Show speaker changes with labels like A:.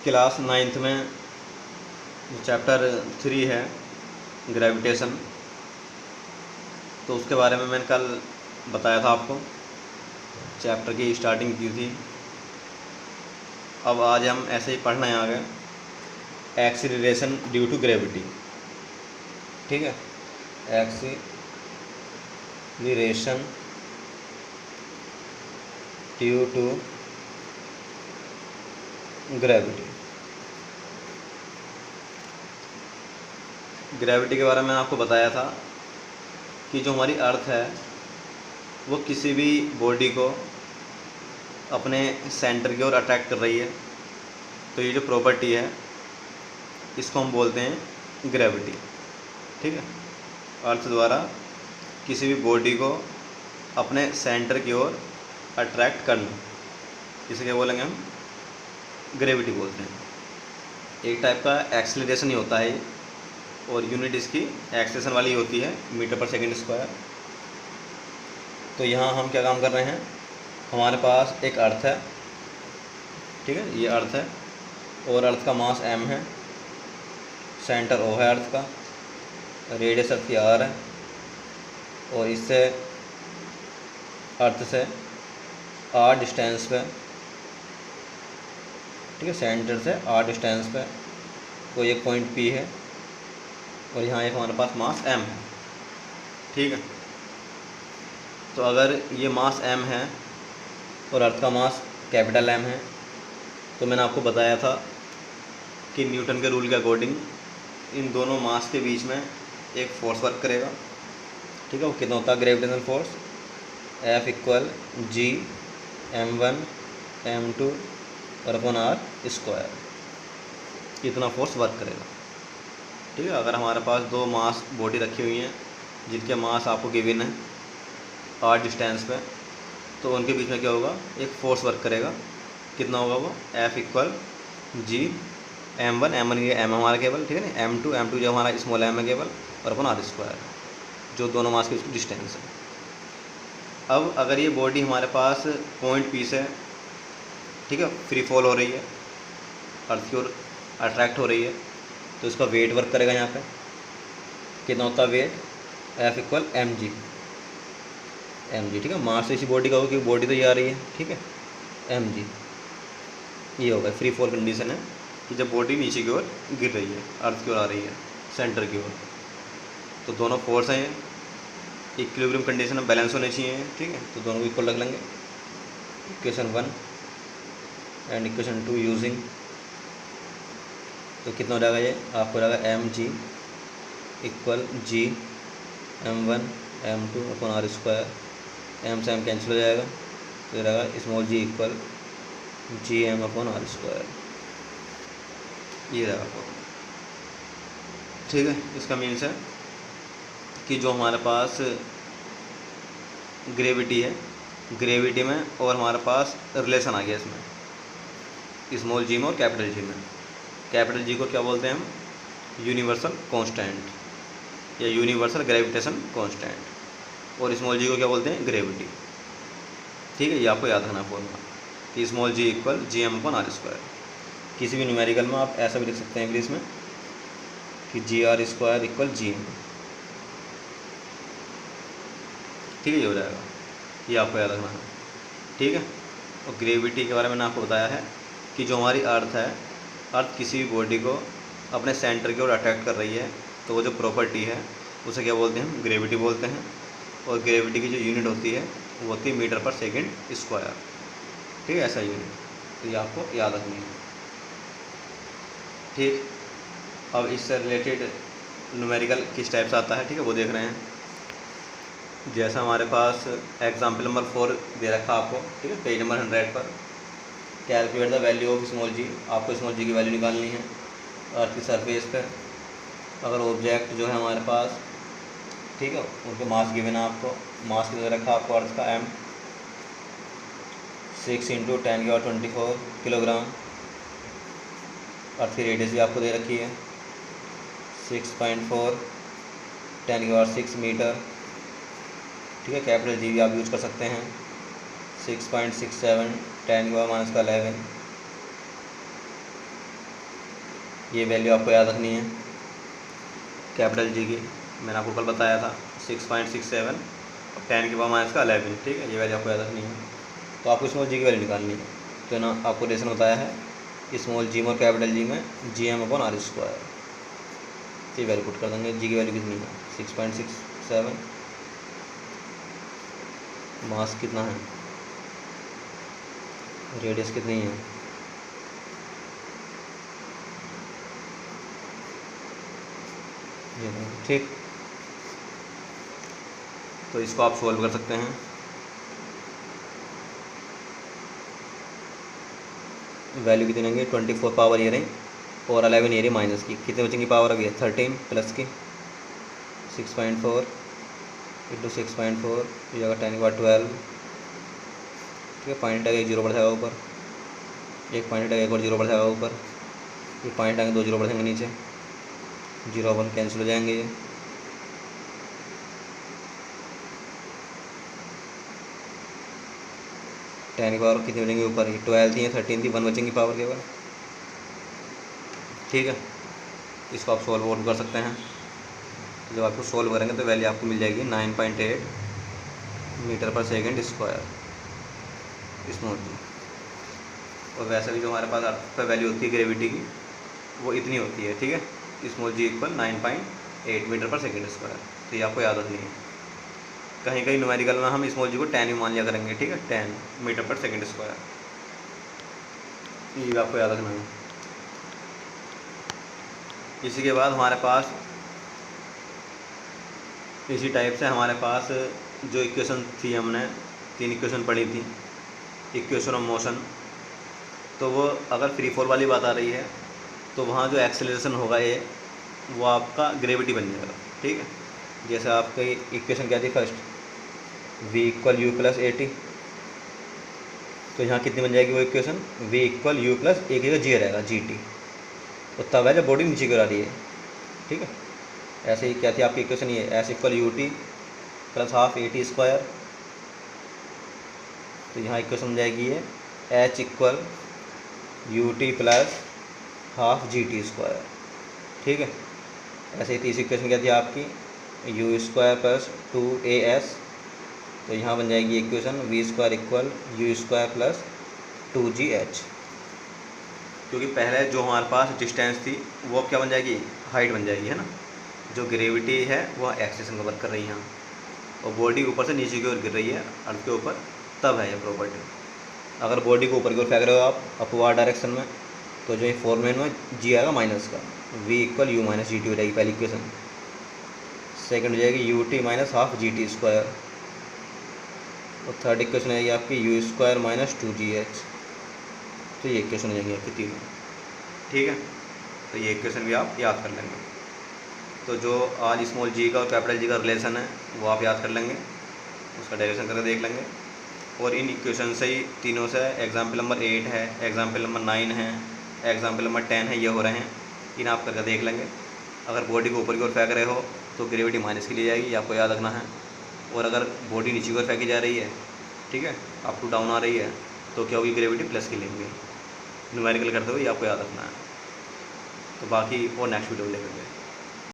A: Class 9th में chapter 3 है gravitation, तो उसके बारे में मैंने कल बताया था आपको, चैप्टर की स्टार्टिंग की थी। अब आज हम ऐसे ही पढ़ना है आगे, एक्सीलरेशन ड्यू टू ग्रेविटी। ठीक है, acceleration due to gravity. Gravity के बारे में आपको बताया था कि जो हमारी अर्थ है वो किसी भी बॉडी को अपने सेंटर की ओर अट्रैक्ट कर रही है, तो ये जो प्रॉपर्टी है इसको हम बोलते हैं ग्रेविटी। ठीक है, अर्थ द्वारा किसी भी बॉडी को अपने सेंटर की ओर अट्रैक्ट करना, इसे क्या बोलेंगे हम, ग्रेविटी बोलते हैं। एक टाइप का एक्सीलरेशन ही होता है और यूनिट इसकी एक्सेलेरेशन वाली होती है, मीटर पर सेकंड स्क्वायर। तो यहाँ हम क्या काम कर रहे हैं, हमारे पास एक अर्थ है, ठीक है, ये अर्थ है और अर्थ का मास m है, सेंटर O है अर्थ का, रेडियस अर्थ की r है और इससे अर्थ से r डिस्टेंस पे, ठीक है, सेंटर से r डिस्टेंस पे कोई एक पॉइंट P है और यहाँ एक हमारे पास मास m है। ठीक है, तो अगर ये मास m है और अर्थ का मास कैपिटल M है, तो मैंने आपको बताया था कि न्यूटन के रूल के अकॉर्डिंग इन दोनों मास के बीच में एक फोर्स वर्क करेगा। ठीक है, वो कितना होता है, gravitational force F equal G m1 m2 और अपॉन r स्क्वायर, इतना फोर्स वर्क करेगा। ठीक है, अगर हमारे पास दो मास बॉडी रखी हुई हैं जिनके मास आपको गिवन है r डिस्टेंस पे, तो उनके बीच में क्या होगा, एक फोर्स वर्क करेगा। कितना होगा वो, F इक्वल G m1 ये m हमारा केवल, ठीक है ना, m2 जो हमारा स्मॉल m है केवल, और अपन r स्क्वायर, जो दोनों मास के डिस्टेंस है। अब अगर ये बॉडी हमारे पास पॉइंट P से, ठीक है, फ्री फॉल हो रही है, अर्थ की ओर अट्रैक्ट हो रही है, तो इसका वेट वर्क करेगा। यहाँ पे कितना होता है वेट, F इक्वल mg, ठीक है, मास इसी बॉडी का होगा क्योंकि बॉडी तो ये आ रही है, ठीक है, mg ये होगा। फ्री फॉल कंडीशन है कि जब बॉडी नीचे की ओर गिर रही है, अर्थ की ओर आ रही है, सेंटर की ओर, तो दोनों फोर्स हैं, इक्विलिब्रियम कंडीशन में बैलेंस होने चाहिए। ठीक है, तो दोनों को इक्वल रख लेंगे। इक्वेशन 1 एंड इक्वेशन 2 यूजिंग, तो कितना हो जाएगा, ये आपको रहेगा mg equal G m1 m2 upon r square, m से m कैंसिल हो जाएगा, तो रहेगा small g equal Gm upon r square, ये रहेगा फॉर्मूला। ठीक है, इसका मीन्स है कि जो हमारे पास ग्रेविटी है, ग्रेविटी में और हमारे पास रिलेशन आ गया इसमें, स्मॉल g में और कैपिटल G में। कैपिटल G को क्या बोलते हैं हम, यूनिवर्सल कांस्टेंट या यूनिवर्सल ग्रेविटेशन कांस्टेंट, और स्मॉल g को क्या बोलते हैं, ग्रेविटी। ठीक है, ये आपको याद रखना फॉर्मूला कि small g equal Gm upon r square. किसी भी न्यूमेरिकल में आप ऐसा भी लिख सकते हैं इंग्लिश में कि Gr स्क्वायर इक्वल Gm। ठीक है, ये हो जाएगा, ये आपको याद रखना है। ठीक है, और ग्रेविटी के बारे में मैंने आपको बताया है कि जो हमारी अर्थ है, अर्थ किसी भी बॉडी को अपने सेंटर की ओर अट्रैक्ट कर रही है, तो वो जो प्रॉपर्टी है उसे क्या बोलते हैं, ग्रेविटी बोलते हैं। और ग्रेविटी की जो यूनिट होती है वो होती है मीटर पर सेकंड स्क्वायर। ठीक है, ऐसा यूनिट, तो ये आपको याद रखनी है। ठीक, अब इससे रिलेटेड न्यूमेरिकल किस टाइप से आता है, ठीक है, वो देख रहे हैं। जैसा हमारे पास एग्जाम्पल नंबर 4 दे रखा आपको, ठीक है, पेज नंबर 100 पर, calculate the value of small g, आपको स्मॉल g की वैल्यू निकालनी है अर्थ की सरफेस पे। अगर ऑब्जेक्ट जो है हमारे पास, ठीक है, उनके मास गिवन है, आपको मास की रखा आपको अर्थ का m 6 × 10⁻24 किलोग्राम, अर्थ की रेडियस भी आपको दे रखी है 6.4 10⁻6 मीटर। ठीक है, कैपिटल G भी आप यूज कर सकते हैं 6.67 10⁻11 ये वैल्यू आपको याद रखनी है कैपिटल जी की, मैंने आपको कल बताया था 6.67 और 10 की पावर माइनस का 11, ठीक है। ये वैल्यू आपको याद रखनी है। तो आपको स्मॉल जी की वैल्यू निकालनी है। तो ना आपको रिलेशन बताया है स्मॉल जी में और कैपिटल जी में GM/R²। ये वैल्यू पुट कर देंगे। जी की वैल्यू कितनी है 6.67, मास कितना है, रेडियस कितनी है, ये ठीक। तो इसको आप सोल्व कर सकते हैं। वैल्यू कितनी होंगी 24 पावर ये रही और 11 ये रही माइनस की, कितने बचेंगी पावर अभी 13 प्लस की 6.4 इंटू 6.4 ये जगह 10 के बाद 12, ठीक है। पॉइंट आगे 1 जीरो बढ़ जाएगा ऊपर, एक पॉइंट आगे एक और जीरो बढ़ जाएगा ऊपर, ये पॉइंट आगे 2 जीरो बढ़ जाएंगे नीचे, 0 1 कैंसिल हो जाएंगे ये। टेन की पावर कितनी बचेंगी ऊपर, ये 12 थी, ये 13 थी, 1 बचेंगी पावर केवल, ठीक है। इसको आप सोल्व कर सकते हैं। जब आपको सोल्व करेंगे तो वैल्यू आपको मिल जाएगी 9.8 मीटर पर सेकेंड स्क्वायर स्मॉल जी। और वैसे भी जो हमारे पास अर्थ पर वैल्यू होती है ग्रेविटी की वो इतनी होती है, ठीक है। स्मॉल जी इक्वल 9.8 मीटर पर सेकेंड स्क्वायर। तो ये आपको याद रखनी है। कहीं कहीं न्यूमेरिकल में हम स्मॉल जी को 10 भी मान लिया करेंगे, ठीक है, 10 मीटर पर सेकेंड स्क्वायर। ये आपको याद रखना है। इसी के बाद हमारे पास इसी टाइप से हमारे पास जो इक्वेशन थी, हमने 3 इक्वेशन पढ़ी थी, इक्वेशन ऑफ मोशन। तो वो अगर फ्री फॉल वाली बात आ रही है तो वहाँ जो एक्सेलरेशन होगा ये वो आपका ग्रेविटी बन जाएगा, ठीक है। जैसे आपकी इक्वेशन क्या थी फर्स्ट, v = u + at, तो यहाँ कितनी बन जाएगी वो इक्वेशन, v = u + एक जगह g रहेगा gt। तो तब है जब बॉडी नीचे गिरा रही है, ठीक है। ऐसे ही क्या थी आपकी इक्वेशन, ये s = ut + ½ at²। तो यहाँ इक्वेशन बन जाएगी ये h = ut + ½ gt², ठीक है। ऐसे ही तीसरी इक्वेशन क्या थी आपकी, u² + 2as। तो यहाँ बन जाएगी इक्वेशन v² = u² + 2gh। क्योंकि पहले जो हमारे पास डिस्टेंस थी वो अब क्या बन जाएगी, हाइट बन जाएगी, है ना। जो ग्रेविटी है वो एक्सेलेरेशन का वर्क कर रही है यहाँ, और बॉडी ऊपर से नीचे की ओर गिर रही है अर्थ के ऊपर, तब है ये प्रॉपर्टी। अगर बॉडी को ऊपर की ओर फेंक रहे हो आप अपवार्ड डायरेक्शन में, तो जो ये फॉर्मूले में जी आएगा माइनस का, v = u - gt हो जाएगी पहली इक्वेशन। सेकंड हो जाएगी ut - ½ gt²। और थर्ड इक्वेशन आएगी आपकी u² - 2gh। तो ये इक्वेशन हो जाएंगी आपकी तीनों, ठीक है। तो ये इक्वेशन भी आप याद कर लेंगे। तो जो आज स्मॉल जी का और कैपिटल जी का रिलेशन है वो आप याद कर लेंगे, उसका डेरिवेशन करके देख लेंगे। और इन इक्वेशन से ही तीनों से एग्जाम्पल नंबर 8 है, एग्जाम्पल नंबर 9 है, एग्जाम्पल नंबर 10 है, ये हो रहे हैं। इन आप करके देख लेंगे। अगर बॉडी को ऊपर की ओर फेंक रहे हो तो ग्रेविटी माइनस की ली जाएगी, ये आपको याद रखना है। और अगर बॉडी नीचे की ओर फेंकी जा रही है, ठीक है, अप टू डाउन आ रही है, तो क्या होगी, ग्रेविटी प्लस की लेंगे। न्यूमेरिकल करते हुए ये आपको याद रखना है। तो बाकी और नेक्स्ट वीडियो में देखेंगे।